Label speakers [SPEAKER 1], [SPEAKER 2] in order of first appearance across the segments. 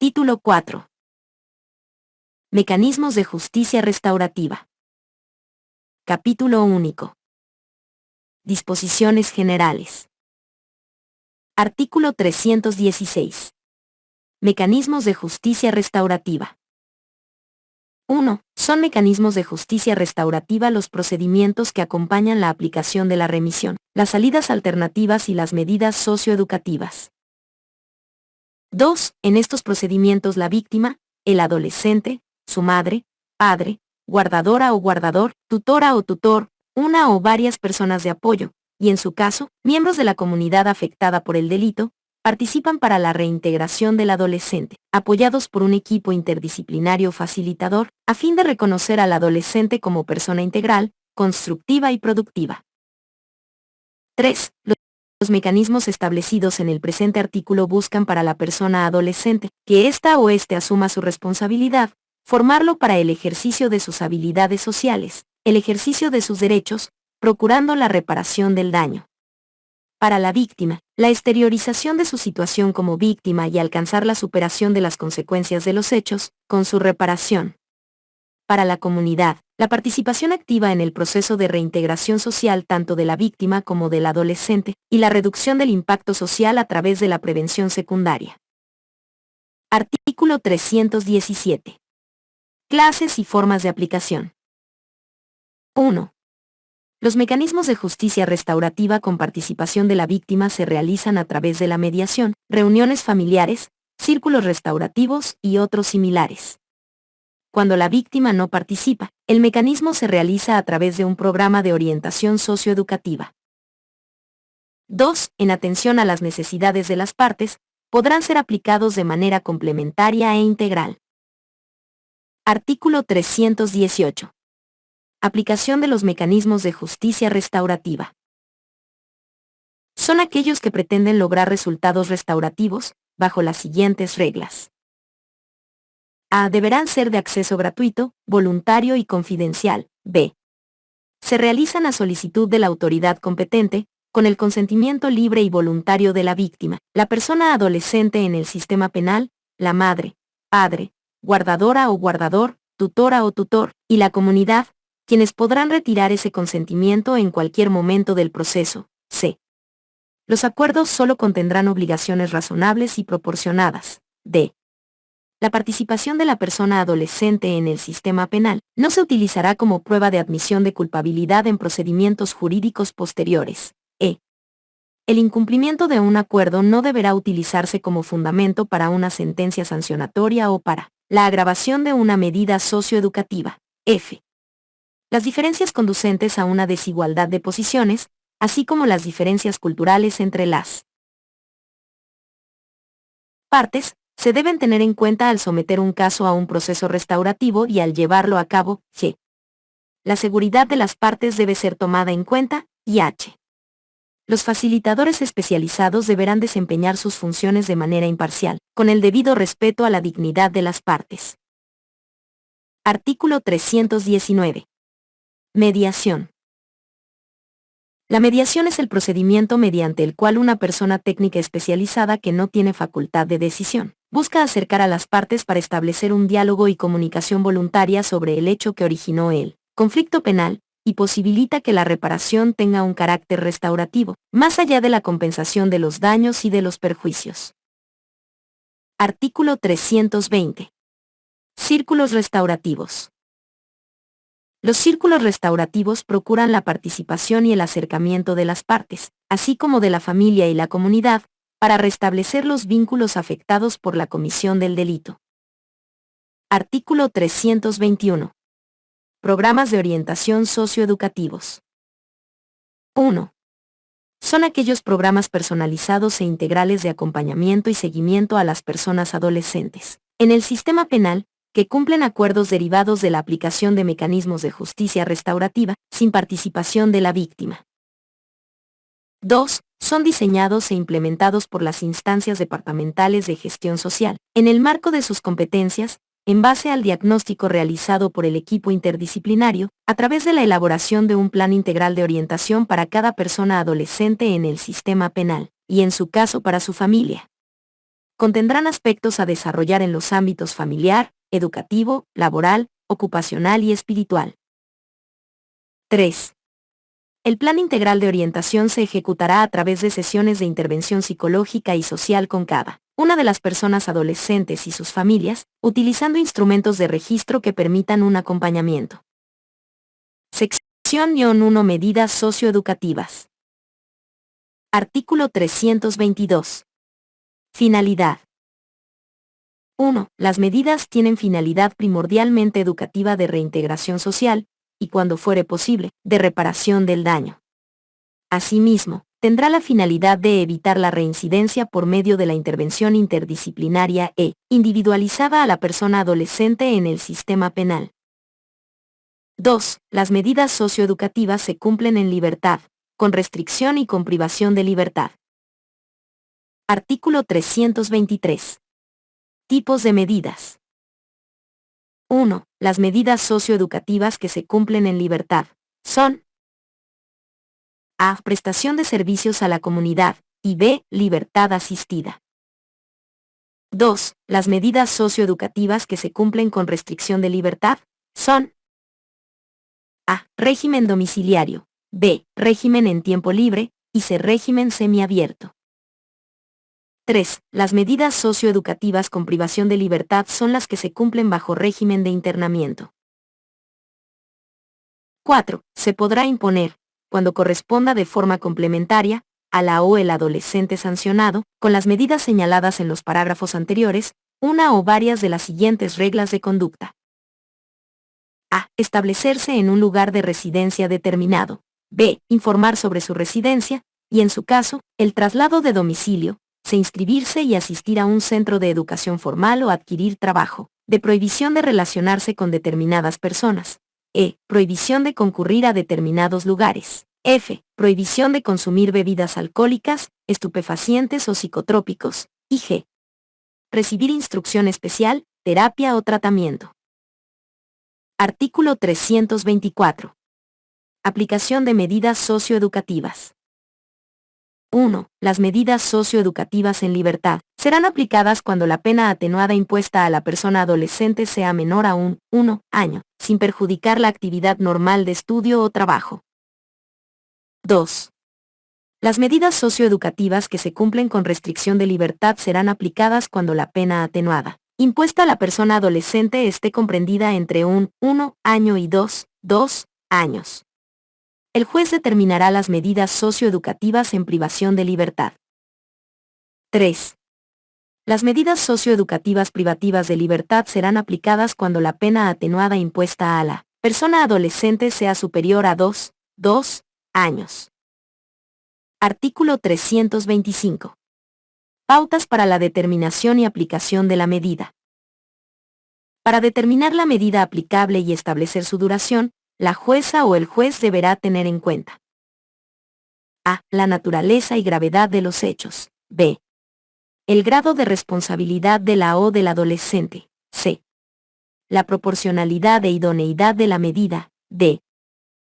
[SPEAKER 1] Título 4. Mecanismos de justicia restaurativa. Capítulo único. Disposiciones generales. Artículo 316. Mecanismos de justicia restaurativa. 1. Son mecanismos de justicia restaurativa los procedimientos que acompañan la aplicación de la remisión, las salidas alternativas y las medidas socioeducativas. 2. En estos procedimientos la víctima, el adolescente, su madre, padre, guardadora o guardador, tutora o tutor, una o varias personas de apoyo, y en su caso, miembros de la comunidad afectada por el delito, participan para la reintegración del adolescente, apoyados por un equipo interdisciplinario facilitador, a fin de reconocer al adolescente como persona integral, constructiva y productiva. 3. Los mecanismos establecidos en el presente artículo buscan para la persona adolescente, que ésta o éste asuma su responsabilidad, formarlo para el ejercicio de sus habilidades sociales, el ejercicio de sus derechos, procurando la reparación del daño. Para la víctima, la exteriorización de su situación como víctima y alcanzar la superación de las consecuencias de los hechos, con su reparación. Para la comunidad, la participación activa en el proceso de reintegración social tanto de la víctima como del adolescente, y la reducción del impacto social a través de la prevención secundaria. Artículo 317. Clases y formas de aplicación. 1. Los mecanismos de justicia restaurativa con participación de la víctima se realizan a través de la mediación, reuniones familiares, círculos restaurativos y otros similares. Cuando la víctima no participa, el mecanismo se realiza a través de un programa de orientación socioeducativa. 2. En atención a las necesidades de las partes, podrán ser aplicados de manera complementaria e integral. Artículo 318. Aplicación de los mecanismos de justicia restaurativa. Son aquellos que pretenden lograr resultados restaurativos, bajo las siguientes reglas. A. Deberán ser de acceso gratuito, voluntario y confidencial. B. Se realizan a solicitud de la autoridad competente, con el consentimiento libre y voluntario de la víctima, la persona adolescente en el sistema penal, la madre, padre, guardadora o guardador, tutora o tutor, y la comunidad, quienes podrán retirar ese consentimiento en cualquier momento del proceso. C. Los acuerdos solo contendrán obligaciones razonables y proporcionadas. D. La participación de la persona adolescente en el sistema penal no se utilizará como prueba de admisión de culpabilidad en procedimientos jurídicos posteriores. E. El incumplimiento de un acuerdo no deberá utilizarse como fundamento para una sentencia sancionatoria o para la agravación de una medida socioeducativa. F. Las diferencias conducentes a una desigualdad de posiciones, así como las diferencias culturales entre las partes, se deben tener en cuenta al someter un caso a un proceso restaurativo y al llevarlo a cabo. G. La seguridad de las partes debe ser tomada en cuenta, y H. Los facilitadores especializados deberán desempeñar sus funciones de manera imparcial, con el debido respeto a la dignidad de las partes. Artículo 319. Mediación. La mediación es el procedimiento mediante el cual una persona técnica especializada que no tiene facultad de decisión busca acercar a las partes para establecer un diálogo y comunicación voluntaria sobre el hecho que originó el conflicto penal, y posibilita que la reparación tenga un carácter restaurativo, más allá de la compensación de los daños y de los perjuicios. Artículo 320. Círculos restaurativos. Los círculos restaurativos procuran la participación y el acercamiento de las partes, así como de la familia y la comunidad, para restablecer los vínculos afectados por la comisión del delito. Artículo 321. Programas de orientación socioeducativos. 1. Son aquellos programas personalizados e integrales de acompañamiento y seguimiento a las personas adolescentes en el sistema penal, que cumplen acuerdos derivados de la aplicación de mecanismos de justicia restaurativa, sin participación de la víctima. 2. Son diseñados e implementados por las instancias departamentales de gestión social, en el marco de sus competencias, en base al diagnóstico realizado por el equipo interdisciplinario, a través de la elaboración de un plan integral de orientación para cada persona adolescente en el sistema penal, y en su caso para su familia. contendrán aspectos a desarrollar en los ámbitos familiar, educativo, laboral, ocupacional y espiritual. 3. El plan integral de orientación se ejecutará a través de sesiones de intervención psicológica y social con cada una de las personas adolescentes y sus familias, utilizando instrumentos de registro que permitan un acompañamiento. Sección 1. Medidas socioeducativas. Artículo 322. Finalidad. 1. Las medidas tienen finalidad primordialmente educativa de reintegración social, y cuando fuere posible, de reparación del daño. Asimismo, tendrá la finalidad de evitar la reincidencia por medio de la intervención interdisciplinaria e individualizada a la persona adolescente en el sistema penal. 2. Las medidas socioeducativas se cumplen en libertad, con restricción y con privación de libertad. Artículo 323. Tipos de medidas. 1. Las medidas socioeducativas que se cumplen en libertad son: A. Prestación de servicios a la comunidad, y B. Libertad asistida. 2. Las medidas socioeducativas que se cumplen con restricción de libertad son: A. Régimen domiciliario, B. Régimen en tiempo libre, y C. Régimen semiabierto. 3. Las medidas socioeducativas con privación de libertad son las que se cumplen bajo régimen de internamiento. 4. Se podrá imponer, cuando corresponda de forma complementaria, a la o el adolescente sancionado, con las medidas señaladas en los parágrafos anteriores, una o varias de las siguientes reglas de conducta. A. Establecerse en un lugar de residencia determinado. B. Informar sobre su residencia, y en su caso, el traslado de domicilio. C. Inscribirse y asistir a un centro de educación formal o adquirir trabajo. D. Prohibición de relacionarse con determinadas personas. E. Prohibición de concurrir a determinados lugares. F. Prohibición de consumir bebidas alcohólicas, estupefacientes o psicotrópicos. Y G. Recibir instrucción especial, terapia o tratamiento. Artículo 324. Aplicación de medidas socioeducativas. 1. Las medidas socioeducativas en libertad serán aplicadas cuando la pena atenuada impuesta a la persona adolescente sea menor a 1 año, sin perjudicar la actividad normal de estudio o trabajo. 2. Las medidas socioeducativas que se cumplen con restricción de libertad serán aplicadas cuando la pena atenuada impuesta a la persona adolescente esté comprendida entre 1 año y 2 años. El juez determinará las medidas socioeducativas en privación de libertad. 3. Las medidas socioeducativas privativas de libertad serán aplicadas cuando la pena atenuada impuesta a la persona adolescente sea superior a 2 años. Artículo 325. Pautas para la determinación y aplicación de la medida. Para determinar la medida aplicable y establecer su duración, la jueza o el juez deberá tener en cuenta: A. La naturaleza y gravedad de los hechos. B. El grado de responsabilidad de la o del adolescente. C. La proporcionalidad e idoneidad de la medida. D.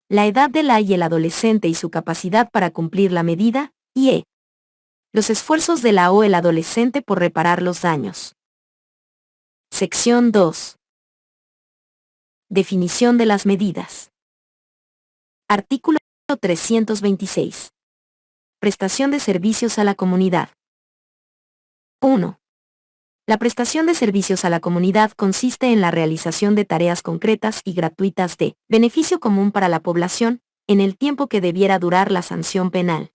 [SPEAKER 1] La edad de la y el adolescente y su capacidad para cumplir la medida. Y E. Los esfuerzos de la o el adolescente por reparar los daños. Sección 2. Definición de las medidas. Artículo 326. Prestación de servicios a la comunidad. 1. La prestación de servicios a la comunidad consiste en la realización de tareas concretas y gratuitas de beneficio común para la población, en el tiempo que debiera durar la sanción penal.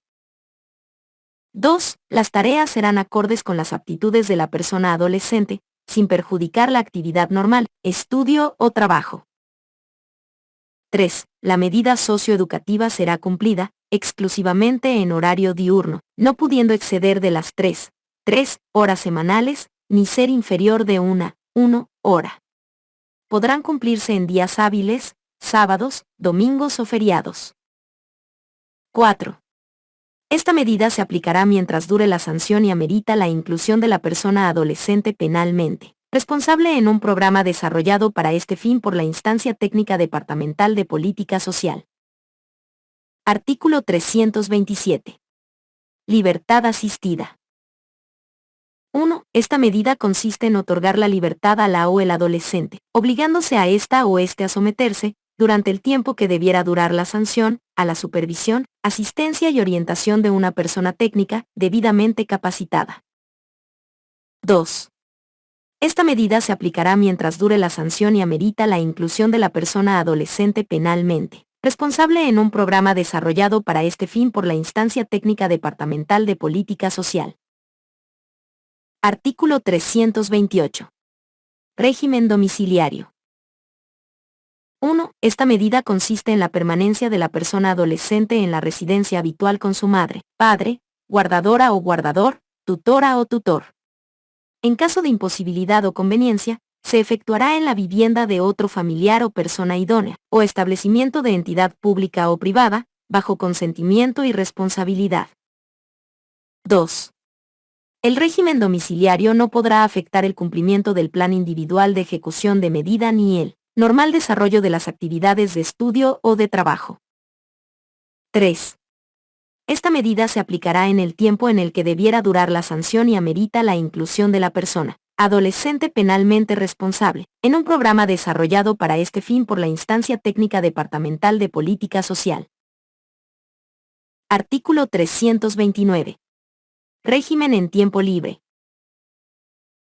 [SPEAKER 1] 2. Las tareas serán acordes con las aptitudes de la persona adolescente, sin perjudicar la actividad normal, estudio o trabajo. 3. La medida socioeducativa será cumplida exclusivamente en horario diurno, no pudiendo exceder de las 3 horas semanales, ni ser inferior de 1 hora. Podrán cumplirse en días hábiles, sábados, domingos o feriados. 4. Esta medida se aplicará mientras dure la sanción y amerita la inclusión de la persona adolescente penalmente responsable en un programa desarrollado para este fin por la Instancia Técnica Departamental de Política Social. Artículo 327. Libertad asistida. 1. Esta medida consiste en otorgar la libertad a la o el adolescente, obligándose a esta o este a someterse, durante el tiempo que debiera durar la sanción, a la supervisión, asistencia y orientación de una persona técnica, debidamente capacitada. 2. Esta medida se aplicará mientras dure la sanción y amerita la inclusión de la persona adolescente penalmente responsable en un programa desarrollado para este fin por la Instancia Técnica Departamental de Política Social. Artículo 328. Régimen domiciliario. 1. Esta medida consiste en la permanencia de la persona adolescente en la residencia habitual con su madre, padre, guardadora o guardador, tutora o tutor. En caso de imposibilidad o conveniencia, se efectuará en la vivienda de otro familiar o persona idónea, o establecimiento de entidad pública o privada, bajo consentimiento y responsabilidad. 2. El régimen domiciliario no podrá afectar el cumplimiento del plan individual de ejecución de medida ni el normal desarrollo de las actividades de estudio o de trabajo. 3. Esta medida se aplicará en el tiempo en el que debiera durar la sanción y amerita la inclusión de la persona adolescente penalmente responsable, en un programa desarrollado para este fin por la Instancia Técnica Departamental de Política Social. Artículo 329. Régimen en tiempo libre.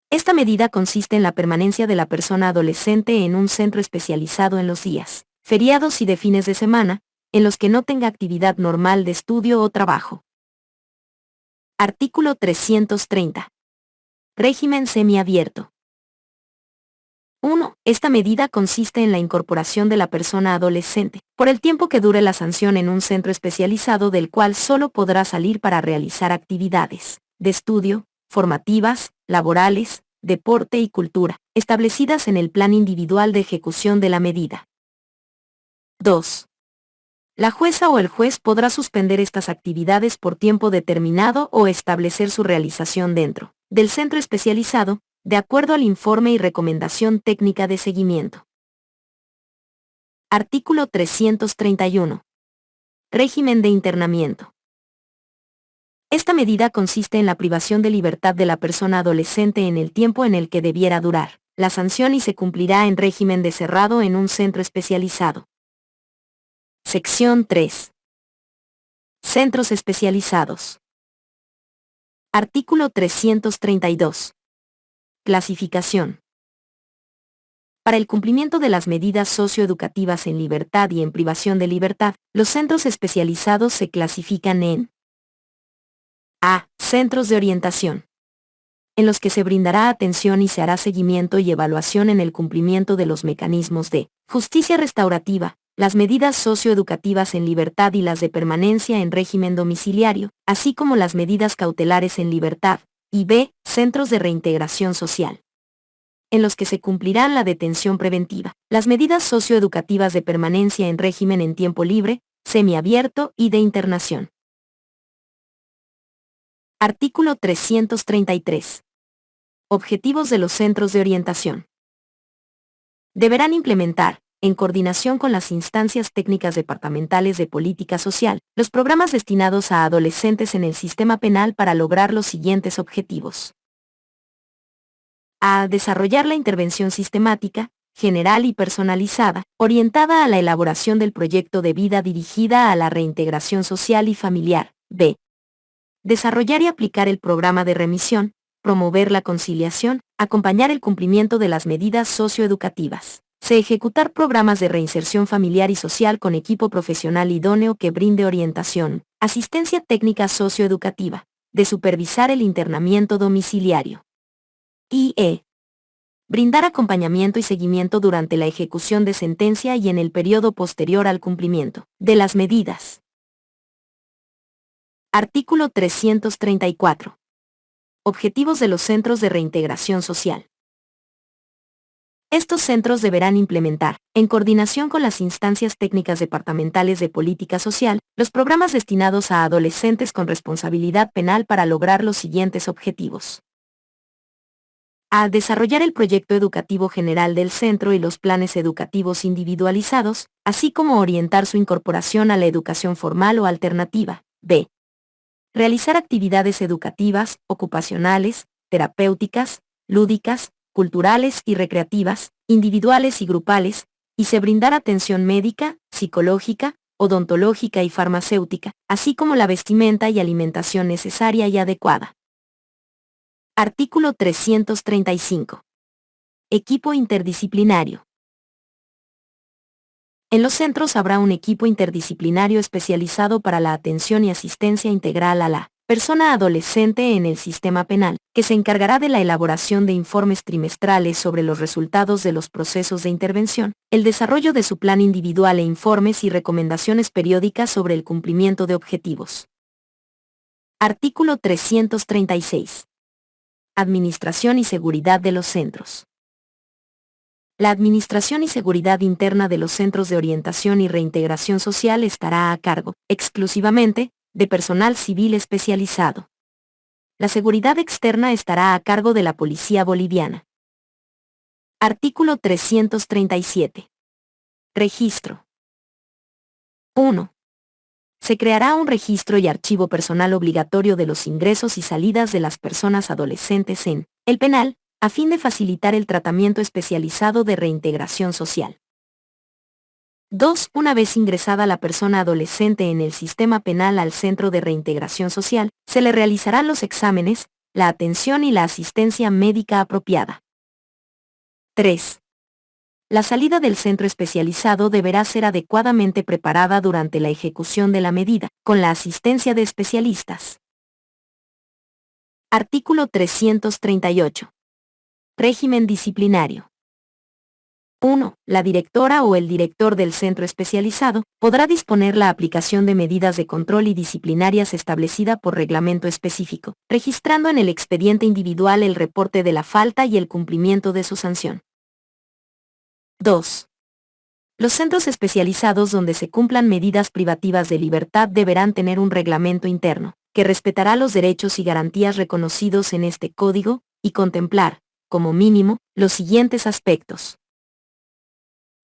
[SPEAKER 1] Esta medida consiste en la permanencia de la persona adolescente en un centro especializado en los días, feriados y de fines de semana, en los que no tenga actividad normal de estudio o trabajo. Artículo 330. Régimen semiabierto. 1. Esta medida consiste en la incorporación de la persona adolescente, por el tiempo que dure la sanción en un centro especializado del cual solo podrá salir para realizar actividades de estudio, formativas, laborales, deporte y cultura, establecidas en el plan individual de ejecución de la medida. 2. La jueza o el juez podrá suspender estas actividades por tiempo determinado o establecer su realización dentro del centro especializado, de acuerdo al informe y recomendación técnica de seguimiento. Artículo 331. Régimen de internamiento. Esta medida consiste en la privación de libertad de la persona adolescente en el tiempo en el que debiera durar la sanción y se cumplirá en régimen de cerrado en un centro especializado. Sección 3. Centros especializados. Artículo 332. Clasificación. Para el cumplimiento de las medidas socioeducativas en libertad y en privación de libertad, los centros especializados se clasifican en A. Centros de orientación, en los que se brindará atención y se hará seguimiento y evaluación en el cumplimiento de los mecanismos de justicia restaurativa, las medidas socioeducativas en libertad y las de permanencia en régimen domiciliario, así como las medidas cautelares en libertad, y B. Centros de reintegración social, en los que se cumplirán la detención preventiva, las medidas socioeducativas de permanencia en régimen en tiempo libre, semiabierto y de internación. Artículo 333. Objetivos de los centros de orientación. Deberán implementar, en coordinación con las instancias técnicas departamentales de política social, los programas destinados a adolescentes en el sistema penal para lograr los siguientes objetivos. A. Desarrollar la intervención sistemática, general y personalizada, orientada a la elaboración del proyecto de vida dirigida a la reintegración social y familiar. B. Desarrollar y aplicar el programa de remisión, promover la conciliación, acompañar el cumplimiento de las medidas socioeducativas. C. Ejecutar programas de reinserción familiar y social con equipo profesional idóneo que brinde orientación, asistencia técnica socioeducativa. D. Supervisar el internamiento domiciliario. Y E. Brindar acompañamiento y seguimiento durante la ejecución de sentencia y en el periodo posterior al cumplimiento de las medidas. Artículo 334. Objetivos de los centros de reintegración social. Estos centros deberán implementar, en coordinación con las instancias técnicas departamentales de política social, los programas destinados a adolescentes con responsabilidad penal para lograr los siguientes objetivos. A. Desarrollar el proyecto educativo general del centro y los planes educativos individualizados, así como orientar su incorporación a la educación formal o alternativa. B. Realizar actividades educativas, ocupacionales, terapéuticas, lúdicas, culturales y recreativas, individuales y grupales, y se brindará atención médica, psicológica, odontológica y farmacéutica, así como la vestimenta y alimentación necesaria y adecuada. Artículo 335. Equipo interdisciplinario. En los centros habrá un equipo interdisciplinario especializado para la atención y asistencia integral a la persona adolescente en el sistema penal, que se encargará de la elaboración de informes trimestrales sobre los resultados de los procesos de intervención, el desarrollo de su plan individual e informes y recomendaciones periódicas sobre el cumplimiento de objetivos. Artículo 336. Administración y seguridad de los centros. La administración y seguridad interna de los centros de orientación y reintegración social estará a cargo, exclusivamente, de personal civil especializado. La seguridad externa estará a cargo de la Policía Boliviana. Artículo 337. Registro. 1. Se creará un registro y archivo personal obligatorio de los ingresos y salidas de las personas adolescentes en el penal, a fin de facilitar el tratamiento especializado de reintegración social. 2. Una vez ingresada la persona adolescente en el sistema penal al centro de reintegración social, se le realizarán los exámenes, la atención y la asistencia médica apropiada. 3. La salida del centro especializado deberá ser adecuadamente preparada durante la ejecución de la medida, con la asistencia de especialistas. Artículo 338. Régimen disciplinario. 1. La directora o el director del centro especializado podrá disponer la aplicación de medidas de control y disciplinarias establecida por reglamento específico, registrando en el expediente individual el reporte de la falta y el cumplimiento de su sanción. 2. Los centros especializados donde se cumplan medidas privativas de libertad deberán tener un reglamento interno, que respetará los derechos y garantías reconocidos en este código, y contemplar, como mínimo, los siguientes aspectos.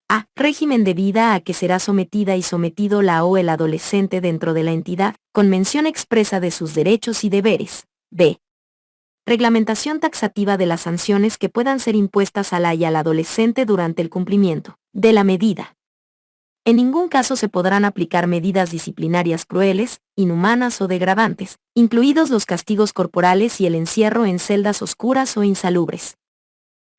[SPEAKER 1] A. Régimen de vida a que será sometida y sometido la o el adolescente dentro de la entidad, con mención expresa de sus derechos y deberes. B. Reglamentación taxativa de las sanciones que puedan ser impuestas a la y al adolescente durante el cumplimiento de la medida. En ningún caso se podrán aplicar medidas disciplinarias crueles, inhumanas o degradantes, incluidos los castigos corporales y el encierro en celdas oscuras o insalubres.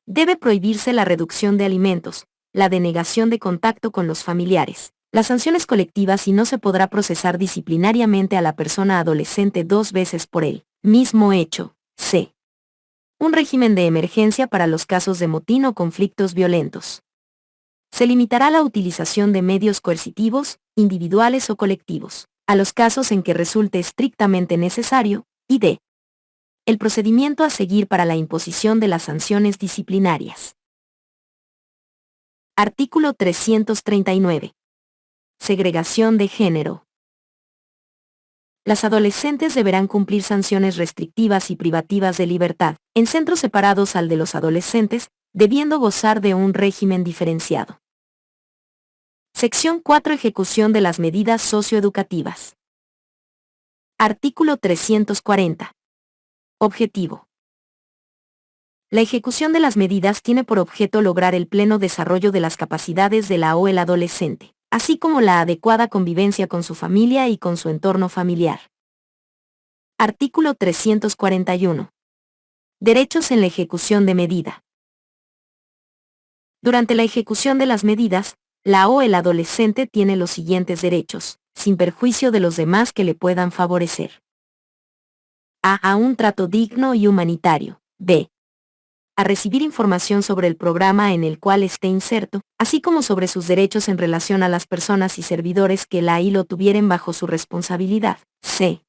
[SPEAKER 1] Debe prohibirse la reducción de alimentos, la denegación de contacto con los familiares, las sanciones colectivas y no se podrá procesar disciplinariamente a la persona adolescente 2 veces por el mismo hecho. C. Un régimen de emergencia para los casos de motín o conflictos violentos. Se limitará la utilización de medios coercitivos, individuales o colectivos, a los casos en que resulte estrictamente necesario, y D. El procedimiento a seguir para la imposición de las sanciones disciplinarias. Artículo 339. Segregación de género. Las adolescentes deberán cumplir sanciones restrictivas y privativas de libertad, en centros separados al de los adolescentes, debiendo gozar de un régimen diferenciado. Sección 4. Ejecución de las medidas socioeducativas. Artículo 340. Objetivo. La ejecución de las medidas tiene por objeto lograr el pleno desarrollo de las capacidades de la o el adolescente, así como la adecuada convivencia con su familia y con su entorno familiar. Artículo 341. Derechos en la ejecución de medida. Durante la ejecución de las medidas, la o el adolescente tiene los siguientes derechos, sin perjuicio de los demás que le puedan favorecer. A un trato digno y humanitario. B. A recibir información sobre el programa en el cual esté inserto, así como sobre sus derechos en relación a las personas y servidores que la y lo tuvieren bajo su responsabilidad. C.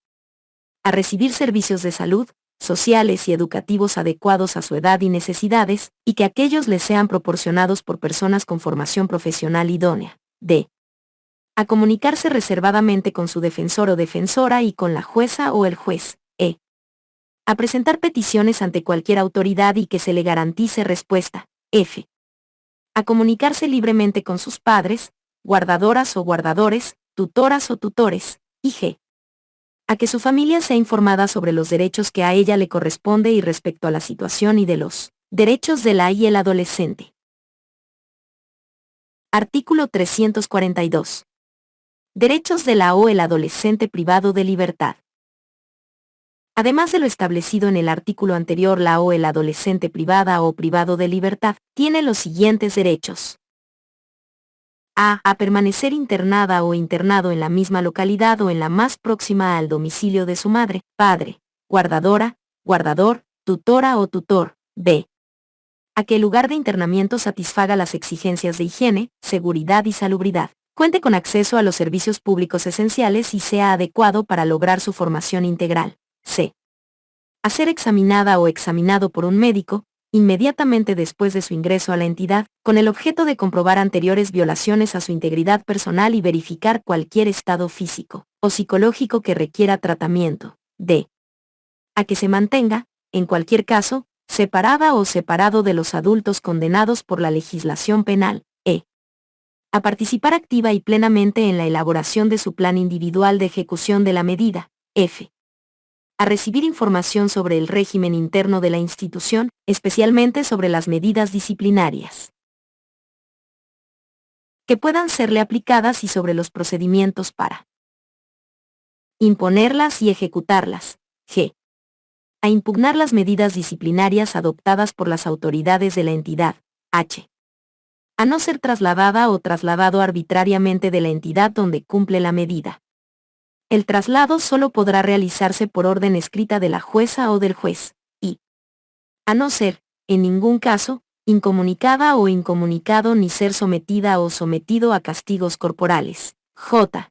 [SPEAKER 1] A recibir servicios de salud, sociales y educativos adecuados a su edad y necesidades, y que aquellos les sean proporcionados por personas con formación profesional idónea. D. A comunicarse reservadamente con su defensor o defensora y con la jueza o el juez. E. A presentar peticiones ante cualquier autoridad y que se le garantice respuesta. F. A comunicarse libremente con sus padres, guardadoras o guardadores, tutoras o tutores. Y G. A que su familia sea informada sobre los derechos que a ella le corresponde y respecto a la situación y de los derechos de la y el adolescente. Artículo 342. Derechos de la o el adolescente privado de libertad. Además de lo establecido en el artículo anterior, la o el adolescente privada o privado de libertad tiene los siguientes derechos. A permanecer internada o internado en la misma localidad o en la más próxima al domicilio de su madre, padre, guardadora, guardador, tutora o tutor. B. A que el lugar de internamiento satisfaga las exigencias de higiene, seguridad y salubridad, cuente con acceso a los servicios públicos esenciales y sea adecuado para lograr su formación integral. C. A ser examinada o examinado por un médico, inmediatamente después de su ingreso a la entidad, con el objeto de comprobar anteriores violaciones a su integridad personal y verificar cualquier estado físico o psicológico que requiera tratamiento. D. A que se mantenga, en cualquier caso, separada o separado de los adultos condenados por la legislación penal. E. A participar activa y plenamente en la elaboración de su plan individual de ejecución de la medida. F. A recibir información sobre el régimen interno de la institución, especialmente sobre las medidas disciplinarias que puedan serle aplicadas y sobre los procedimientos para imponerlas y ejecutarlas. G. A impugnar las medidas disciplinarias adoptadas por las autoridades de la entidad. H. A no ser trasladada o trasladado arbitrariamente de la entidad donde cumple la medida. El traslado solo podrá realizarse por orden escrita de la jueza o del juez, y a no ser, en ningún caso, incomunicada o incomunicado ni ser sometida o sometido a castigos corporales. J.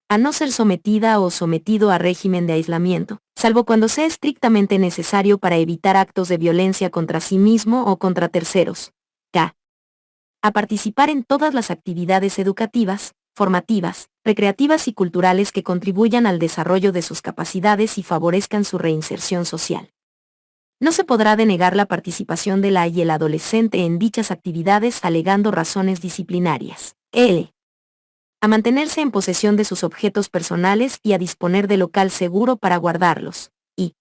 [SPEAKER 1] A no ser sometida o sometido a régimen de aislamiento, salvo cuando sea estrictamente necesario para evitar actos de violencia contra sí mismo o contra terceros. K. A participar en todas las actividades educativas, formativas, recreativas y culturales que contribuyan al desarrollo de sus capacidades y favorezcan su reinserción social. No se podrá denegar la participación de la y el adolescente en dichas actividades alegando razones disciplinarias. L. A mantenerse en posesión de sus objetos personales y a disponer de local seguro para guardarlos. Y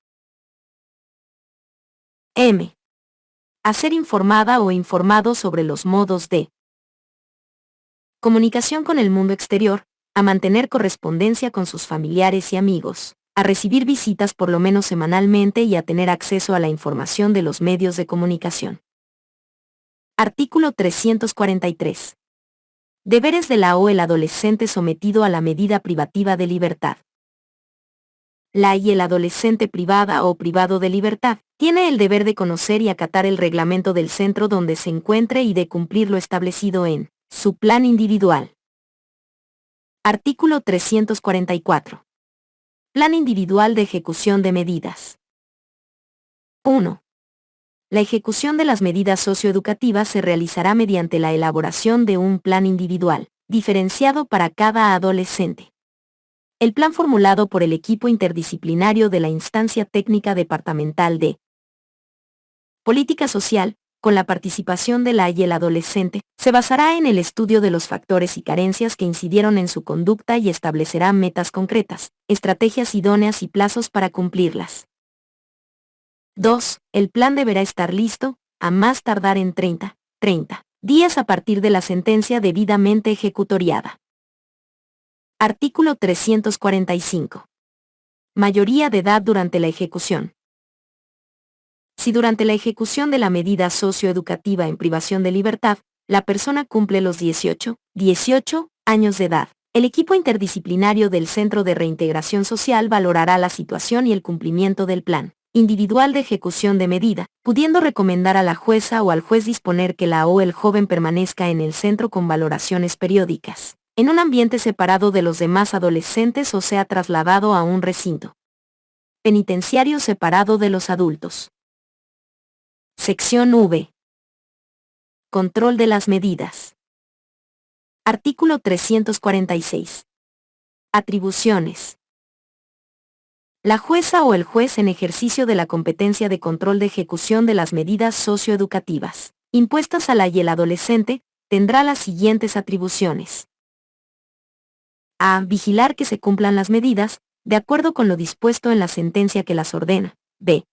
[SPEAKER 1] M. A ser informada o informado sobre los modos de comunicación con el mundo exterior, a mantener correspondencia con sus familiares y amigos, a recibir visitas por lo menos semanalmente y a tener acceso a la información de los medios de comunicación. Artículo 343. Deberes de la o el adolescente sometido a la medida privativa de libertad. La y el adolescente privada o privado de libertad tiene el deber de conocer y acatar el reglamento del centro donde se encuentre y de cumplir lo establecido en su plan individual. Artículo 344. Plan individual de ejecución de medidas. 1. La ejecución de las medidas socioeducativas se realizará mediante la elaboración de un plan individual, diferenciado para cada adolescente. El plan formulado por el equipo interdisciplinario de la Instancia Técnica Departamental de Política Social, con la participación de la y el adolescente, se basará en el estudio de los factores y carencias que incidieron en su conducta y establecerá metas concretas, estrategias idóneas y plazos para cumplirlas. 2. El plan deberá estar listo, a más tardar en 30 días a partir de la sentencia debidamente ejecutoriada. Artículo 345. Mayoría de edad durante la ejecución. Si durante la ejecución de la medida socioeducativa en privación de libertad, la persona cumple los 18 años de edad, el equipo interdisciplinario del Centro de Reintegración Social valorará la situación y el cumplimiento del plan individual de ejecución de medida, pudiendo recomendar a la jueza o al juez disponer que la o el joven permanezca en el centro con valoraciones periódicas, en un ambiente separado de los demás adolescentes o sea trasladado a un recinto penitenciario separado de los adultos. Sección V. Control de las medidas. Artículo 346. Atribuciones. La jueza o el juez en ejercicio de la competencia de control de ejecución de las medidas socioeducativas impuestas a la y el adolescente, tendrá las siguientes atribuciones. A. Vigilar que se cumplan las medidas, de acuerdo con lo dispuesto en la sentencia que las ordena. B.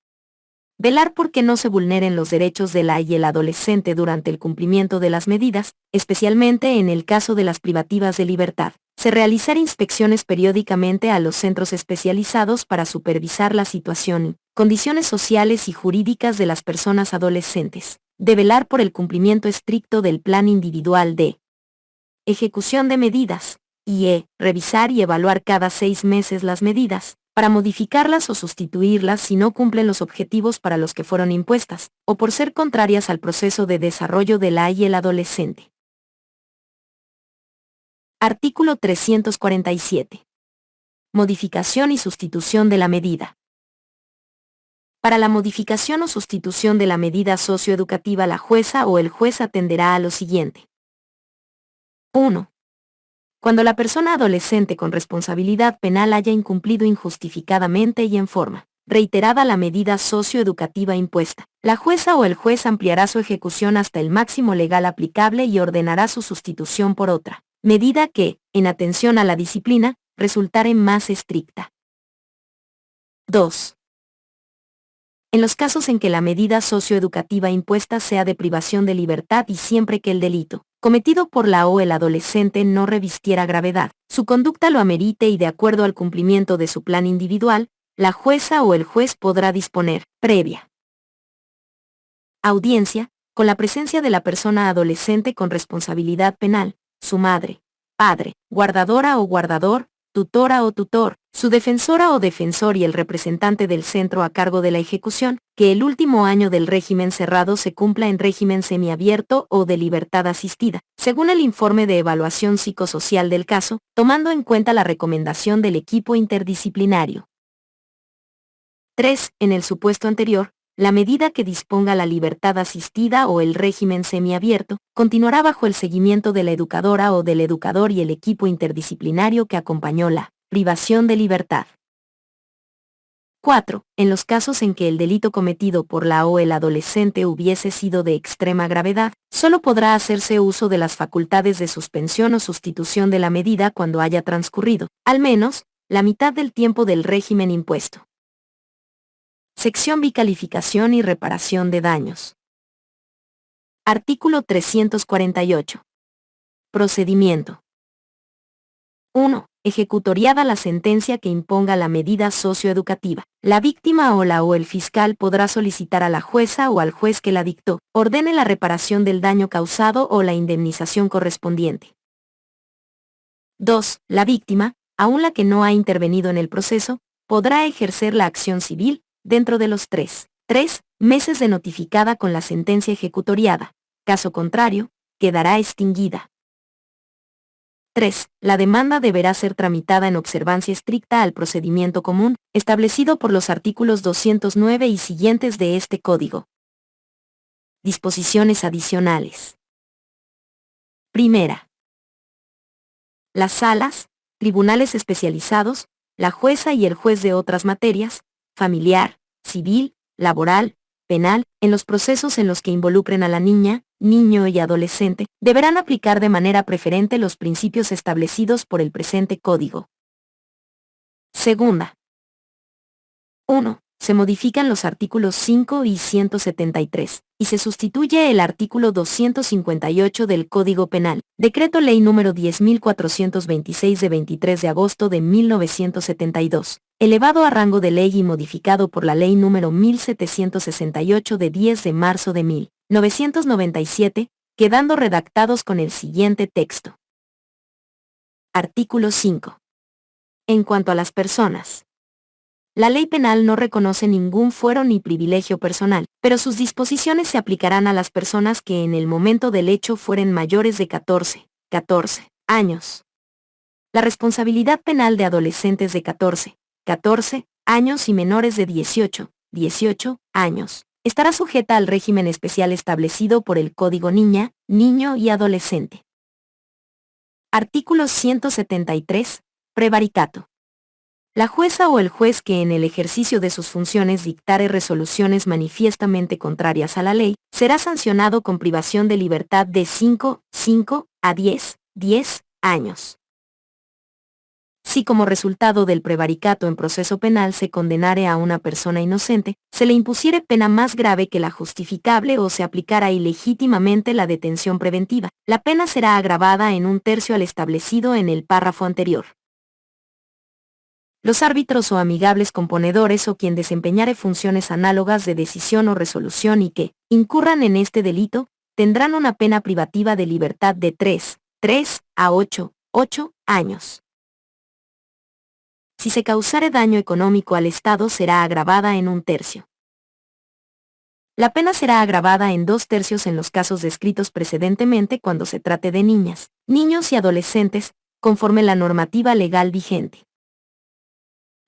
[SPEAKER 1] Velar por que no se vulneren los derechos de la y el adolescente durante el cumplimiento de las medidas, especialmente en el caso de las privativas de libertad. Se realizar inspecciones periódicamente a los centros especializados para supervisar la situación y condiciones sociales y jurídicas de las personas adolescentes. De velar por el cumplimiento estricto del plan individual de ejecución de medidas. Y revisar y evaluar cada 6 meses las medidas, para modificarlas o sustituirlas si no cumplen los objetivos para los que fueron impuestas, o por ser contrarias al proceso de desarrollo de la y el adolescente. Artículo 347. Modificación y sustitución de la medida. Para la modificación o sustitución de la medida socioeducativa, la jueza o el juez atenderá a lo siguiente. 1. Cuando la persona adolescente con responsabilidad penal haya incumplido injustificadamente y en forma reiterada la medida socioeducativa impuesta, la jueza o el juez ampliará su ejecución hasta el máximo legal aplicable y ordenará su sustitución por otra medida que, en atención a la disciplina, resultare más estricta. 2. En los casos en que la medida socioeducativa impuesta sea de privación de libertad y siempre que el delito cometido por la o el adolescente no revistiera gravedad, su conducta lo amerite y de acuerdo al cumplimiento de su plan individual, la jueza o el juez podrá disponer, previa audiencia, con la presencia de la persona adolescente con responsabilidad penal, su madre, padre, guardadora o guardador, tutora o tutor, su defensora o defensor y el representante del centro a cargo de la ejecución, que el último año del régimen cerrado se cumpla en régimen semiabierto o de libertad asistida, según el informe de evaluación psicosocial del caso, tomando en cuenta la recomendación del equipo interdisciplinario. 3. En el supuesto anterior, la medida que disponga la libertad asistida o el régimen semiabierto, continuará bajo el seguimiento de la educadora o del educador y el equipo interdisciplinario que acompañó la privación de libertad. 4. En los casos en que el delito cometido por la o el adolescente hubiese sido de extrema gravedad, solo podrá hacerse uso de las facultades de suspensión o sustitución de la medida cuando haya transcurrido, al menos, la mitad del tiempo del régimen impuesto. Sección B. Calificación y reparación de daños. Artículo 348. Procedimiento. 1. Ejecutoriada la sentencia que imponga la medida socioeducativa. La víctima o el fiscal podrá solicitar a la jueza o al juez que la dictó, ordene la reparación del daño causado o la indemnización correspondiente. 2. La víctima, aun la que no ha intervenido en el proceso, podrá ejercer la acción civil, dentro de los 3 meses de notificada con la sentencia ejecutoriada. Caso contrario, quedará extinguida. 3. La demanda deberá ser tramitada en observancia estricta al procedimiento común, establecido por los artículos 209 y siguientes de este Código. Disposiciones adicionales. Primera. Las salas, tribunales especializados, la jueza y el juez de otras materias, familiar, civil, laboral, penal, en los procesos en los que involucren a la niña, niño y adolescente, deberán aplicar de manera preferente los principios establecidos por el presente Código. Segunda. 1. Se modifican los artículos 5 y 173, y se sustituye el artículo 258 del Código Penal, Decreto Ley número 10.426 de 23 de agosto de 1972, elevado a rango de ley y modificado por la Ley número 1768 de 10 de marzo de 1997, quedando redactados con el siguiente texto. Artículo 5. En cuanto a las personas, la ley penal no reconoce ningún fuero ni privilegio personal, pero sus disposiciones se aplicarán a las personas que en el momento del hecho fueren mayores de 14 años. La responsabilidad penal de adolescentes de 14 años y menores de 18 años estará sujeta al régimen especial establecido por el Código Niña, Niño y Adolescente. Artículo 173. Prevaricato. La jueza o el juez que en el ejercicio de sus funciones dictare resoluciones manifiestamente contrarias a la ley, será sancionado con privación de libertad de 5 a 10 años. Si como resultado del prevaricato en proceso penal se condenare a una persona inocente, se le impusiere pena más grave que la justificable o se aplicara ilegítimamente la detención preventiva, la pena será agravada en 1/3 al establecido en el párrafo anterior. Los árbitros o amigables componedores o quien desempeñare funciones análogas de decisión o resolución y que incurran en este delito, tendrán una pena privativa de libertad de 3 a 8 años. Si se causare daño económico al Estado será agravada en 1/3. La pena será agravada en 2/3 en los casos descritos precedentemente cuando se trate de niñas, niños y adolescentes, conforme la normativa legal vigente.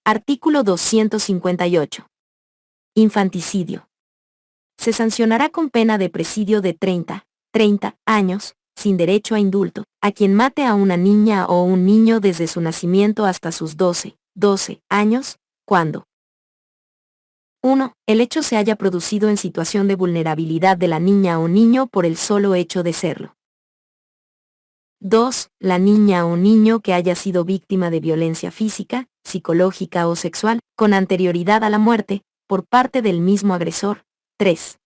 [SPEAKER 1] Artículo 258. Infanticidio. Se sancionará con pena de presidio de 30 años, sin derecho a indulto, a quien mate a una niña o un niño desde su nacimiento hasta sus 12 años, cuando 1. El hecho se haya producido en situación de vulnerabilidad de la niña o niño por el solo hecho de serlo. 2. La niña o niño que haya sido víctima de violencia física, psicológica o sexual, con anterioridad a la muerte, por parte del mismo agresor. 3.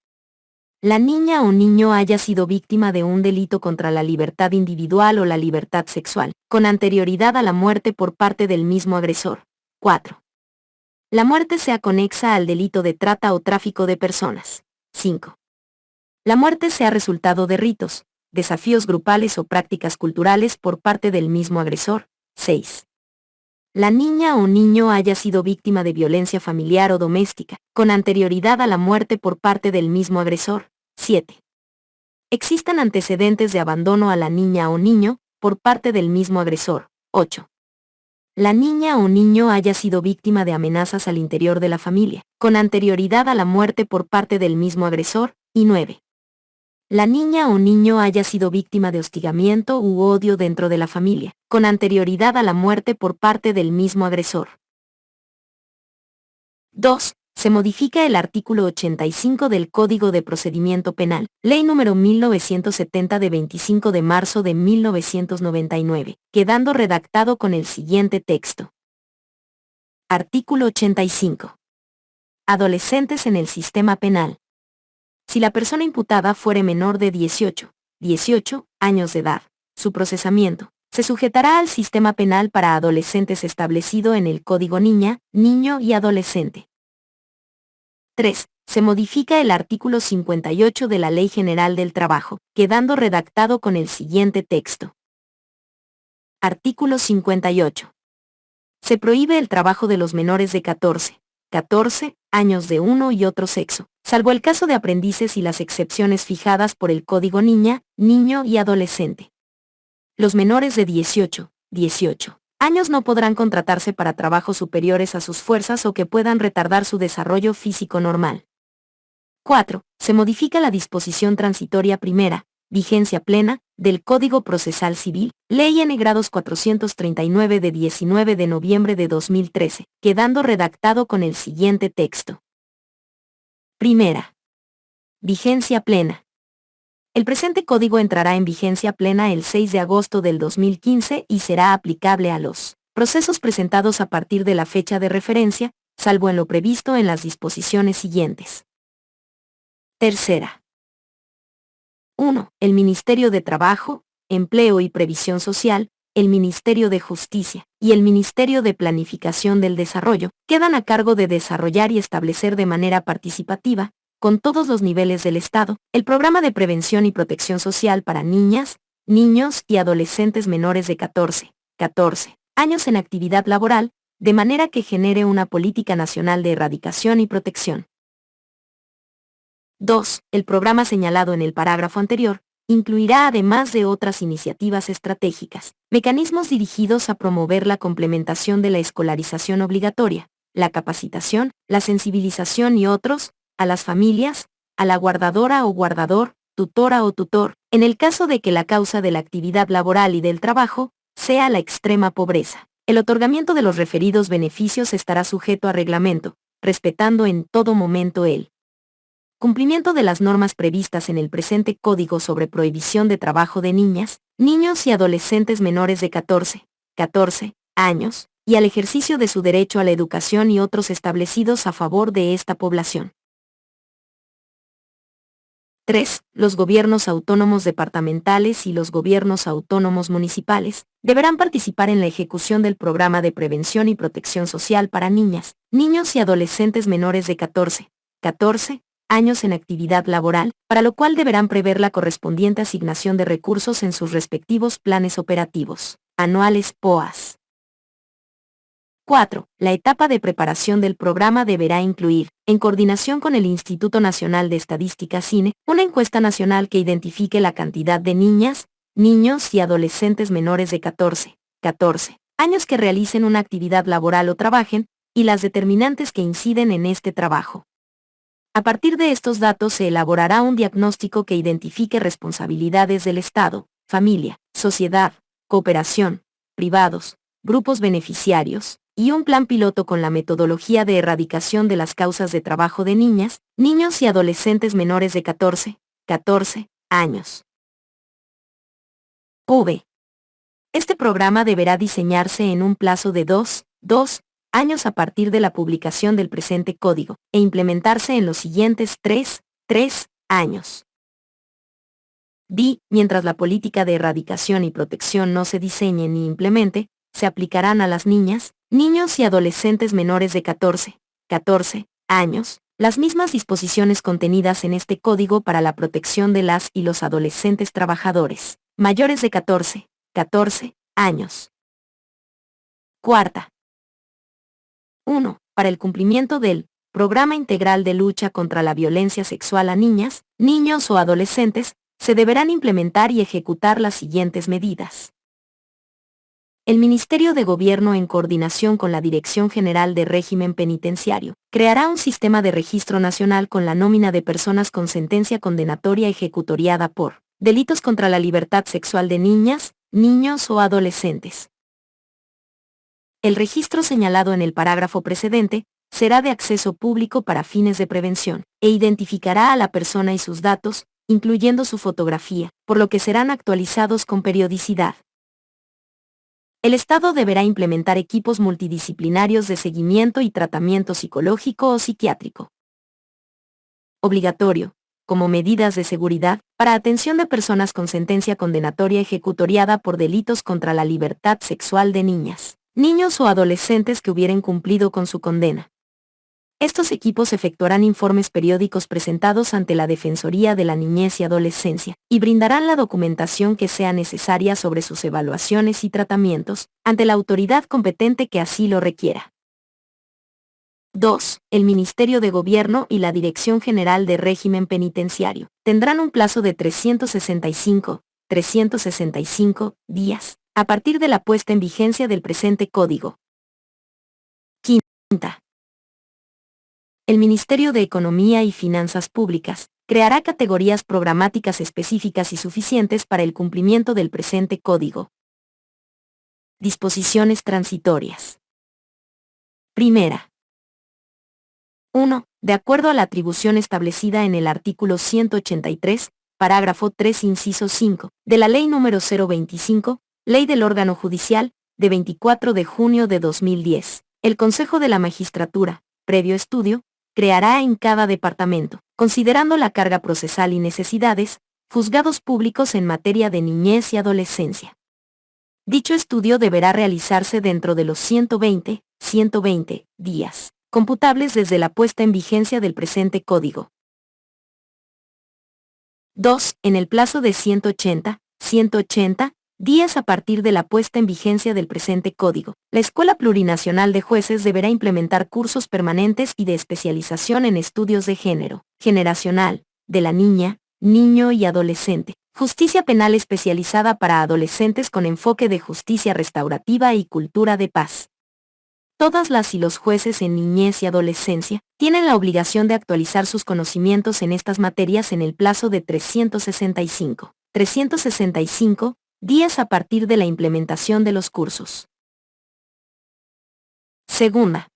[SPEAKER 1] La niña o niño haya sido víctima de un delito contra la libertad individual o la libertad sexual, con anterioridad a la muerte por parte del mismo agresor. 4. La muerte sea conexa al delito de trata o tráfico de personas. 5. La muerte sea resultado de ritos, desafíos grupales o prácticas culturales por parte del mismo agresor. 6. La niña o niño haya sido víctima de violencia familiar o doméstica, con anterioridad a la muerte por parte del mismo agresor. 7. Existan antecedentes de abandono a la niña o niño, por parte del mismo agresor. 8. La niña o niño haya sido víctima de amenazas al interior de la familia, con anterioridad a la muerte por parte del mismo agresor. Y 9. La niña o niño haya sido víctima de hostigamiento u odio dentro de la familia, con anterioridad a la muerte por parte del mismo agresor. 2. Se modifica el artículo 85 del Código de Procedimiento Penal, Ley número 1970 de 25 de marzo de 1999, quedando redactado con el siguiente texto. Artículo 85. Adolescentes en el sistema penal. Si la persona imputada fuere menor de 18 años de edad, su procesamiento se sujetará al sistema penal para adolescentes establecido en el Código Niña, Niño y Adolescente. 3. Se modifica el artículo 58 de la Ley General del Trabajo, quedando redactado con el siguiente texto. Artículo 58. Se prohíbe el trabajo de los menores de 14 años de uno y otro sexo, salvo el caso de aprendices y las excepciones fijadas por el Código Niña, Niño y Adolescente. Los menores de 18 años no podrán contratarse para trabajos superiores a sus fuerzas o que puedan retardar su desarrollo físico normal. 4. Se modifica la disposición transitoria primera, vigencia plena, del Código Procesal Civil, Ley N-grados 439 de 19 de noviembre de 2013, quedando redactado con el siguiente texto. Primera. Vigencia plena. El presente código entrará en vigencia plena el 6 de agosto del 2015 y será aplicable a los procesos presentados a partir de la fecha de referencia, salvo en lo previsto en las disposiciones siguientes. Tercera. 1. El Ministerio de Trabajo, Empleo y Previsión Social, el Ministerio de Justicia y el Ministerio de Planificación del Desarrollo quedan a cargo de desarrollar y establecer de manera participativa, con todos los niveles del Estado, el programa de prevención y protección social para niñas, niños y adolescentes menores de 14 años en actividad laboral, de manera que genere una política nacional de erradicación y protección. 2. El programa señalado en el parágrafo anterior incluirá, además de otras iniciativas estratégicas, mecanismos dirigidos a promover la complementación de la escolarización obligatoria, la capacitación, la sensibilización y otros, a las familias, a la guardadora o guardador, tutora o tutor, en el caso de que la causa de la actividad laboral y del trabajo sea la extrema pobreza. El otorgamiento de los referidos beneficios estará sujeto a reglamento, respetando en todo momento el cumplimiento de las normas previstas en el presente Código sobre prohibición de trabajo de niñas, niños y adolescentes menores de 14 años, y al ejercicio de su derecho a la educación y otros establecidos a favor de esta población. 3. Los gobiernos autónomos departamentales y los gobiernos autónomos municipales deberán participar en la ejecución del programa de prevención y protección social para niñas, niños y adolescentes menores de 14 años en actividad laboral, para lo cual deberán prever la correspondiente asignación de recursos en sus respectivos planes operativos anuales POAS. 4. La etapa de preparación del programa deberá incluir, en coordinación con el Instituto Nacional de Estadística CINE, una encuesta nacional que identifique la cantidad de niñas, niños y adolescentes menores de 14 años que realicen una actividad laboral o trabajen, y las determinantes que inciden en este trabajo. A partir de estos datos se elaborará un diagnóstico que identifique responsabilidades del Estado, familia, sociedad, cooperación, privados, grupos beneficiarios, y un plan piloto con la metodología de erradicación de las causas de trabajo de niñas, niños y adolescentes menores de 14 años. V. Este programa deberá diseñarse en un plazo de 2 años a partir de la publicación del presente código, e implementarse en los siguientes 3 años. D. Mientras la política de erradicación y protección no se diseñe ni implemente, se aplicarán a las niñas, niños y adolescentes menores de 14 años, las mismas disposiciones contenidas en este código para la protección de las y los adolescentes trabajadores, mayores de 14 años. Cuarta. 1. Para el cumplimiento del Programa Integral de Lucha contra la Violencia Sexual a Niñas, Niños o Adolescentes, se deberán implementar y ejecutar las siguientes medidas. El Ministerio de Gobierno, en coordinación con la Dirección General de Régimen Penitenciario, creará un sistema de registro nacional con la nómina de personas con sentencia condenatoria ejecutoriada por delitos contra la libertad sexual de niñas, niños o adolescentes. El registro señalado en el parágrafo precedente será de acceso público para fines de prevención, e identificará a la persona y sus datos, incluyendo su fotografía, por lo que serán actualizados con periodicidad. El Estado deberá implementar equipos multidisciplinarios de seguimiento y tratamiento psicológico o psiquiátrico. Obligatorio, como medidas de seguridad, para atención de personas con sentencia condenatoria ejecutoriada por delitos contra la libertad sexual de niñas, niños o adolescentes que hubieren cumplido con su condena. Estos equipos efectuarán informes periódicos presentados ante la Defensoría de la Niñez y Adolescencia, y brindarán la documentación que sea necesaria sobre sus evaluaciones y tratamientos, ante la autoridad competente que así lo requiera. 2. El Ministerio de Gobierno y la Dirección General de Régimen Penitenciario tendrán un plazo de 365 días, a partir de la puesta en vigencia del presente código. Quinta. El Ministerio de Economía y Finanzas Públicas creará categorías programáticas específicas y suficientes para el cumplimiento del presente código. Disposiciones transitorias. Primera. 1. De acuerdo a la atribución establecida en el artículo 183, parágrafo 3, inciso 5, de la Ley número 025, Ley del Órgano Judicial, de 24 de junio de 2010, el Consejo de la Magistratura, previo estudio, creará en cada departamento, considerando la carga procesal y necesidades, juzgados públicos en materia de niñez y adolescencia. Dicho estudio deberá realizarse dentro de los 120 días, computables desde la puesta en vigencia del presente código. 2. En el plazo de 180 días a partir de la puesta en vigencia del presente código, la Escuela Plurinacional de Jueces deberá implementar cursos permanentes y de especialización en estudios de género, generacional, de la niña, niño y adolescente, justicia penal especializada para adolescentes con enfoque de justicia restaurativa y cultura de paz. Todas las y los jueces en niñez y adolescencia tienen la obligación de actualizar sus conocimientos en estas materias en el plazo de 365 días a partir de la implementación de los cursos. Segunda.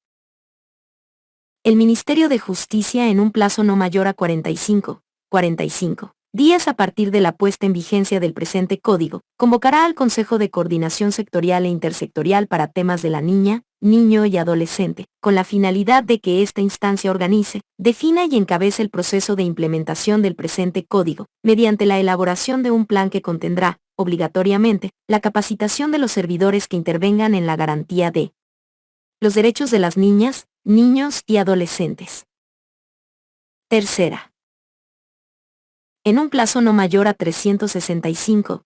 [SPEAKER 1] El Ministerio de Justicia, en un plazo no mayor a 45 días a partir de la puesta en vigencia del presente código, convocará al Consejo de Coordinación Sectorial e Intersectorial para temas de la niña, niño y adolescente, con la finalidad de que esta instancia organice, defina y encabece el proceso de implementación del presente código, mediante la elaboración de un plan que contendrá, obligatoriamente, la capacitación de los servidores que intervengan en la garantía de los derechos de las niñas, niños y adolescentes. Tercera. En un plazo no mayor a 365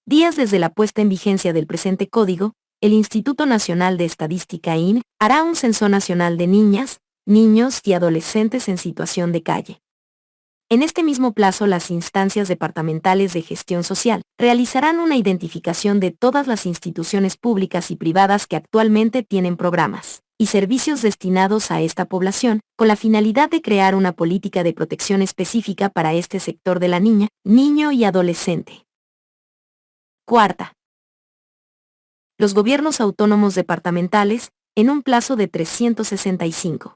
[SPEAKER 1] días desde la puesta en vigencia del presente código, el Instituto Nacional de Estadística INE hará un censo nacional de niñas, niños y adolescentes en situación de calle. En este mismo plazo, las instancias departamentales de gestión social realizarán una identificación de todas las instituciones públicas y privadas que actualmente tienen programas y servicios destinados a esta población, con la finalidad de crear una política de protección específica para este sector de la niña, niño y adolescente. Cuarta. Los gobiernos autónomos departamentales, en un plazo de 365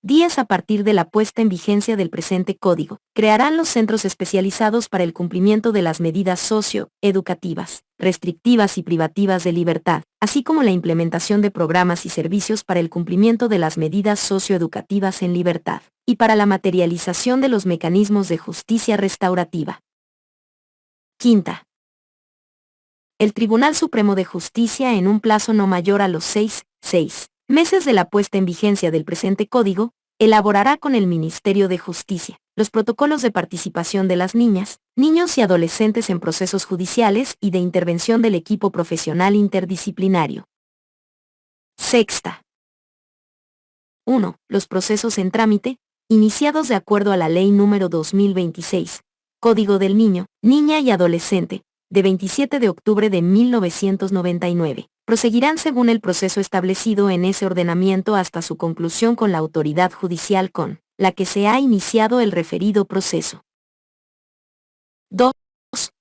[SPEAKER 1] días a partir de la puesta en vigencia del presente código, crearán los centros especializados para el cumplimiento de las medidas socio-educativas, restrictivas y privativas de libertad, así como la implementación de programas y servicios para el cumplimiento de las medidas socioeducativas en libertad, y para la materialización de los mecanismos de justicia restaurativa. Quinta. El Tribunal Supremo de Justicia, en un plazo no mayor a los 6 meses de la puesta en vigencia del presente código, elaborará con el Ministerio de Justicia los protocolos de participación de las niñas, niños y adolescentes en procesos judiciales y de intervención del equipo profesional interdisciplinario. Sexta. 1. Los procesos en trámite, iniciados de acuerdo a la Ley número 2026, Código del Niño, Niña y Adolescente, de 27 de octubre de 1999, proseguirán según el proceso establecido en ese ordenamiento hasta su conclusión con la autoridad judicial con la que se ha iniciado el referido proceso. 2.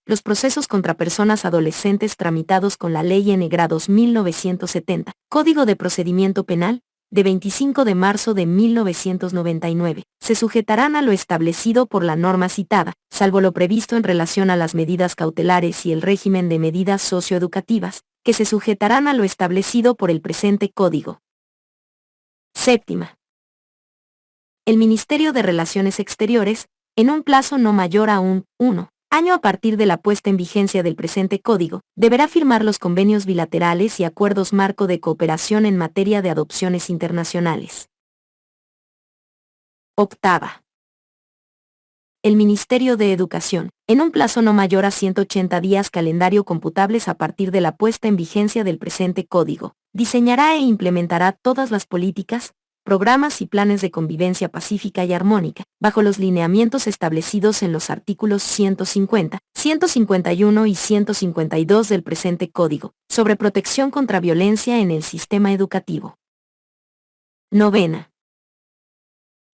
[SPEAKER 1] Los procesos contra personas adolescentes tramitados con la Ley N-Grados 1970, Código de Procedimiento Penal, de 25 de marzo de 1999, se sujetarán a lo establecido por la norma citada, salvo lo previsto en relación a las medidas cautelares y el régimen de medidas socioeducativas, que se sujetarán a lo establecido por el presente código. Séptima. El Ministerio de Relaciones Exteriores, en un plazo no mayor a un 1 año a partir de la puesta en vigencia del presente código, deberá firmar los convenios bilaterales y acuerdos marco de cooperación en materia de adopciones internacionales. Octava. El Ministerio de Educación, en un plazo no mayor a 180 días calendario computables a partir de la puesta en vigencia del presente código, diseñará e implementará todas las políticas, programas y planes de convivencia pacífica y armónica, bajo los lineamientos establecidos en los artículos 150, 151 y 152 del presente Código, sobre protección contra violencia en el sistema educativo. Novena.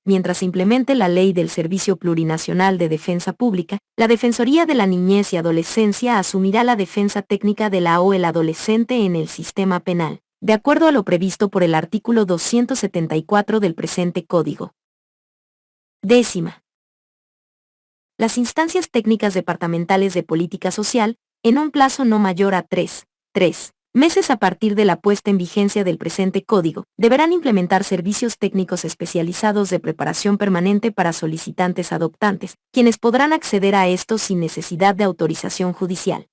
[SPEAKER 1] Mientras se implemente la Ley del Servicio Plurinacional de Defensa Pública, la Defensoría de la Niñez y Adolescencia asumirá la defensa técnica de la o el adolescente en el sistema penal, de acuerdo a lo previsto por el artículo 274 del presente Código. Décima. Las instancias técnicas departamentales de política social, en un plazo no mayor a 3 meses a partir de la puesta en vigencia del presente Código, deberán implementar servicios técnicos especializados de preparación permanente para solicitantes adoptantes, quienes podrán acceder a estos sin necesidad de autorización judicial.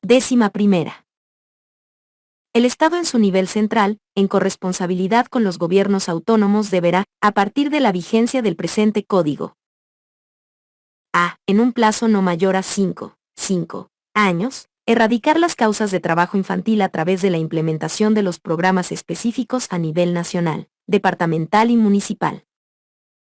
[SPEAKER 1] Décima primera. El Estado en su nivel central, en corresponsabilidad con los gobiernos autónomos, deberá, a partir de la vigencia del presente Código, a. En un plazo no mayor a 5 años, erradicar las causas de trabajo infantil a través de la implementación de los programas específicos a nivel nacional, departamental y municipal.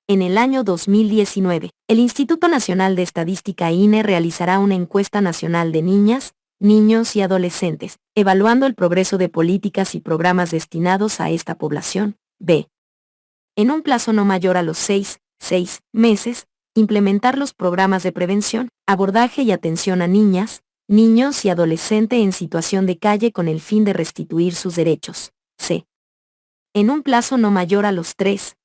[SPEAKER 1] En el año 2019, el Instituto Nacional de Estadística INE realizará una encuesta nacional de niñas, niños y adolescentes, evaluando el progreso de políticas y programas destinados a esta población. B. En un plazo no mayor a los 6 meses, implementar los programas de prevención, abordaje y atención a niñas, niños y adolescentes en situación de calle con el fin de restituir sus derechos. C. En un plazo no mayor a los 3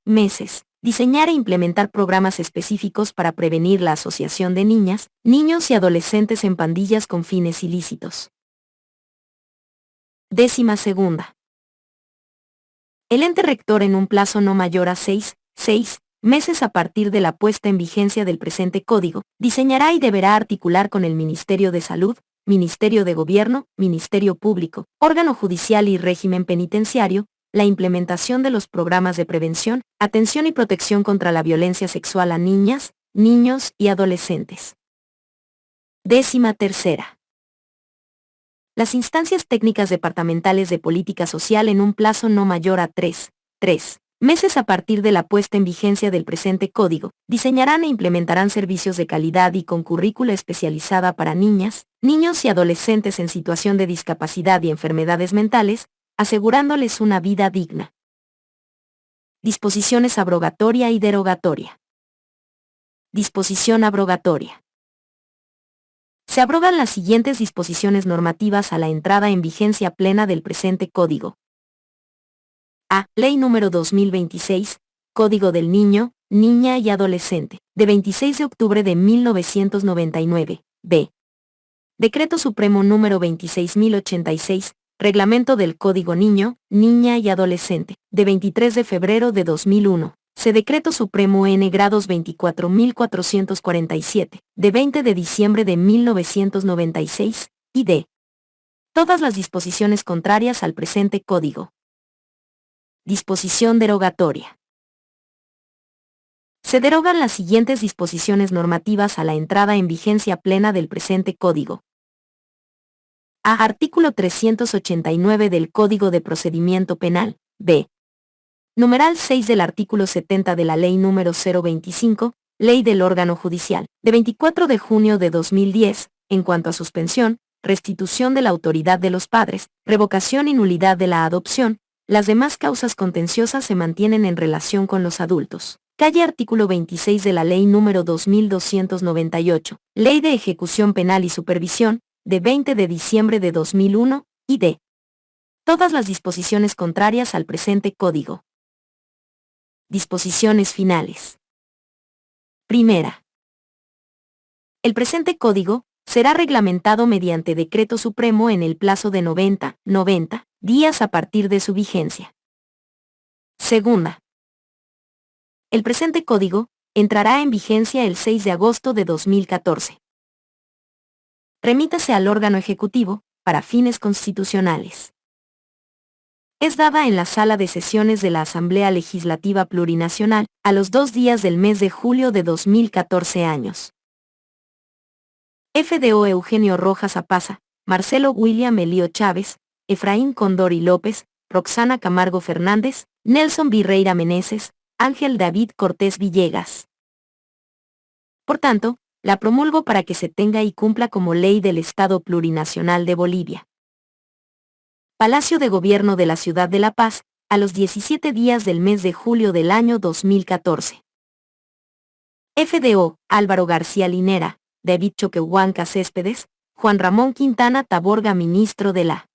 [SPEAKER 1] meses, diseñar e implementar programas específicos para prevenir la asociación de niñas, niños y adolescentes en pandillas con fines ilícitos. 12ª. El ente rector en un plazo no mayor a 6 meses a partir de la puesta en vigencia del presente código, diseñará y deberá articular con el Ministerio de Salud, Ministerio de Gobierno, Ministerio Público, órgano judicial y régimen penitenciario, la implementación de los programas de prevención, atención y protección contra la violencia sexual a niñas, niños y adolescentes. 13ª. Las instancias técnicas departamentales de política social en un plazo no mayor a 3 meses a partir de la puesta en vigencia del presente código, diseñarán e implementarán servicios de calidad y con currícula especializada para niñas, niños y adolescentes en situación de discapacidad y enfermedades mentales, asegurándoles una vida digna. Disposiciones abrogatoria y derogatoria. Disposición abrogatoria. Se abrogan las siguientes disposiciones normativas a la entrada en vigencia plena del presente código. A. Ley número 2026, Código del Niño, Niña y Adolescente, de 26 de octubre de 1999. B. Decreto Supremo número 26.086, Reglamento del Código Niño, Niña y Adolescente, de 23 de febrero de 2001. C. Decreto Supremo N. grados 24.447, de 20 de diciembre de 1996, y D. Todas las disposiciones contrarias al presente código. Disposición derogatoria. Se derogan las siguientes disposiciones normativas a la entrada en vigencia plena del presente código. A. Artículo 389 del Código de Procedimiento Penal. B. Numeral 6 del artículo 70 de la Ley número 025, Ley del Órgano Judicial, de 24 de junio de 2010, en cuanto a suspensión, restitución de la autoridad de los padres, revocación y nulidad de la adopción. Las demás causas contenciosas se mantienen en relación con los adultos. Calle artículo 26 de la Ley número 2298, Ley de Ejecución Penal y Supervisión, de 20 de diciembre de 2001, y D. Todas las disposiciones contrarias al presente código. Disposiciones finales. Primera. El presente código será reglamentado mediante decreto supremo en el plazo de 90 días a partir de su vigencia. Segunda. El presente código entrará en vigencia el 6 de agosto de 2014. Remítase al órgano ejecutivo, para fines constitucionales. Es dada en la sala de sesiones de la Asamblea Legislativa Plurinacional, a los 2 días del mes de julio de 2014 años. FDO Eugenio Rojas Apaza, Marcelo William Elío Chávez, Efraín Condori López, Roxana Camargo Fernández, Nelson Virreira Meneses, Ángel David Cortés Villegas. Por tanto, la promulgo para que se tenga y cumpla como ley del Estado Plurinacional de Bolivia. Palacio de Gobierno de la Ciudad de La Paz, a los 17 días del mes de julio del año 2014. FDO, Álvaro García Linera, David Choquehuanca Céspedes, Juan Ramón Quintana Taborga Ministro de la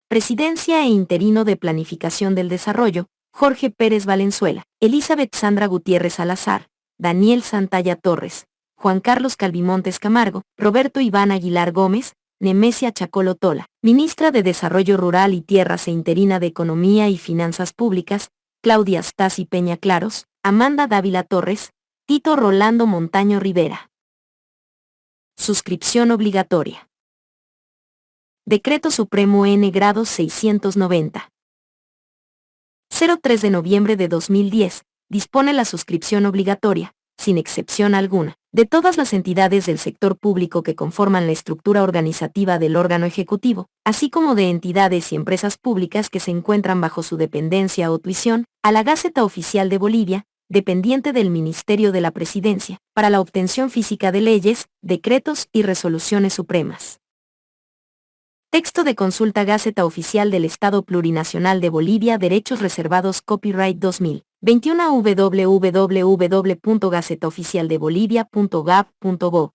[SPEAKER 1] Presidencia e Interino de Planificación del Desarrollo, Jorge Pérez Valenzuela, Elizabeth Sandra Gutiérrez Salazar, Daniel Santalla Torres, Juan Carlos Calvimontes Camargo, Roberto Iván Aguilar Gómez, Nemesia Chacolo Tola, Ministra de Desarrollo Rural y Tierras e Interina de Economía y Finanzas Públicas, Claudia Stasi Peña Claros, Amanda Dávila Torres, Tito Rolando Montaño Rivera. Suscripción obligatoria. Decreto Supremo N. grados 690. 03 de noviembre de 2010, dispone la suscripción obligatoria, sin excepción alguna, de todas las entidades del sector público que conforman la estructura organizativa del órgano ejecutivo, así como de entidades y empresas públicas que se encuentran bajo su dependencia o tuición, a la Gaceta Oficial de Bolivia, dependiente del Ministerio de la Presidencia, para la obtención física de leyes, decretos y resoluciones supremas. Texto de consulta Gaceta Oficial del Estado Plurinacional de Bolivia. Derechos reservados. Copyright 2021 www.gacetaoficialdebolivia.gov.bo